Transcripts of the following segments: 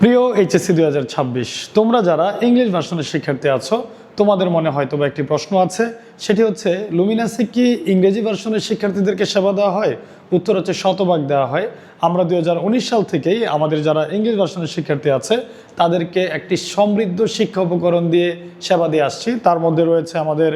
প্রিয় এইচএসসি 2026, তোমরা যারা ইংলিশ ভার্সনের শিক্ষার্থী আছো তোমাদের মনে হয়তো বা একটি প্রশ্ন আছে, সেটি হচ্ছে লুমিনাসে কি ইংরেজি ভার্সনের শিক্ষার্থীদেরকে সেবা দেওয়া হয়? উত্তর হচ্ছে শতভাগ দেওয়া হয়। আমরা 2019 সাল থেকেই আমাদের যারা ইংলিশ ভার্সনের শিক্ষার্থী আছে তাদেরকে একটি সমৃদ্ধ শিক্ষা উপকরণ দিয়ে সেবা দিয়ে আসছি। তার মধ্যে রয়েছে আমাদের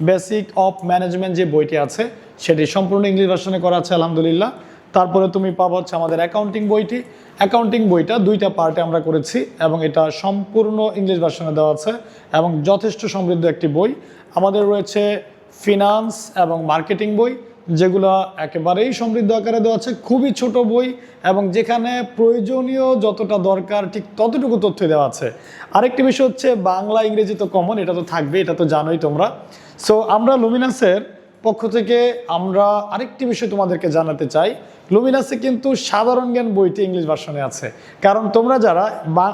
বেসিক অফ ম্যানেজমেন্ট যে বইটি আছে সেটি সম্পূর্ণ ইংলিশ ভার্সনে করা আছে আলহামদুলিল্লাহ। তারপরে তুমি পাবো হচ্ছে আমাদের অ্যাকাউন্টিং বইটি। অ্যাকাউন্টিং বইটা দুইটা পার্টে আমরা করেছি এবং এটা সম্পূর্ণ ইংলিশ ভার্সনে দেওয়া আছে এবং যথেষ্ট সমৃদ্ধ একটি বই। আমাদের রয়েছে ফিনান্স এবং মার্কেটিং বই, যেগুলো একেবারেই সমৃদ্ধ আকারে দেওয়া আছে, খুবই ছোট বই এবং যেখানে প্রয়োজনীয় যতটা দরকার ঠিক ততটুকু তথ্য দেওয়া আছে। আরেকটি বিষয় হচ্ছে বাংলা ইংরেজি তো কমন, এটা তো থাকবে, এটা তো জানোই তোমরা। সো আমরা লুমিনাসের পক্ষ থেকে আমরা আরেকটি বিষয় তোমাদেরকে জানাতে চাই, লুমিনাসে কিন্তু সাধারণ জ্ঞান বইটি ইংলিশ ভার্সনে আছে। কারণ তোমরা যারা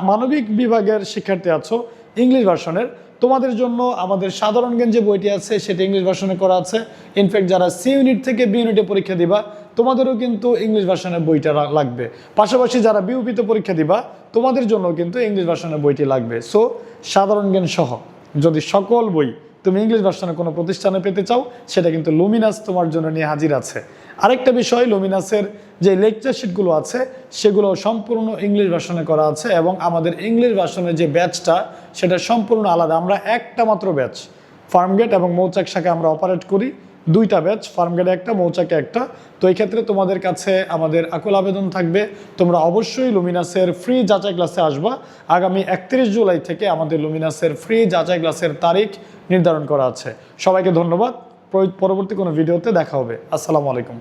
মানবিক বিভাগের শিক্ষার্থী আছো ইংলিশ ভার্সনের, তোমাদের জন্য আমাদের সাধারণ জ্ঞান যে বইটি আছে সেটা ইংলিশ ভার্সনে করা আছে। ইনফ্যাক্ট যারা সি ইউনিট থেকে বি ইউনিটে পরীক্ষা দিবা তোমাদেরও কিন্তু ইংলিশ ভার্সনের বইটা লাগবে। পাশাপাশি যারা বিউপিতে পরীক্ষা দিবা তোমাদের জন্য কিন্তু ইংলিশ ভার্সনের বইটি লাগবে। সো সাধারণ জ্ঞান সহ যদি সকল বই তুমি ইংলিশ ভার্সনে কোনো প্রতিষ্ঠানে পেতে চাও, সেটা কিন্তু লুমিনাস তোমার জন্য নিয়ে হাজির আছে। আরেকটা বিষয়, লুমিনাসের যে লেকচার শিটগুলো আছে সেগুলো সম্পূর্ণ ইংলিশ ভার্সনে করা আছে এবং আমাদের ইংলিশ ভার্সনের যে ব্যাচটা সেটা সম্পূর্ণ আলাদা। আমরা একটা মাত্র ব্যাচ ফার্মগেট এবং মৌচাক শাখা আমরা অপারেট করি, দুইটা ব্যাচ, ফার্মগেটে একটা, মৌচাকে একটা। তো এই ক্ষেত্রে তোমাদের কাছে আমাদের আকুল আবেদন থাকবে, তোমরা অবশ্যই লুমিনাসের ফ্রি যাচাই ক্লাসে আসবা। আগামী 31 জুলাই থেকে আমাদের লুমিনাসের ফ্রি যাচাই ক্লাসের তারিখ নির্ধারণ করা আছে। সবাইকে ধন্যবাদ। পরবর্তী কোনো ভিডিওতে দেখা হবে। আসসালামু আলাইকুম।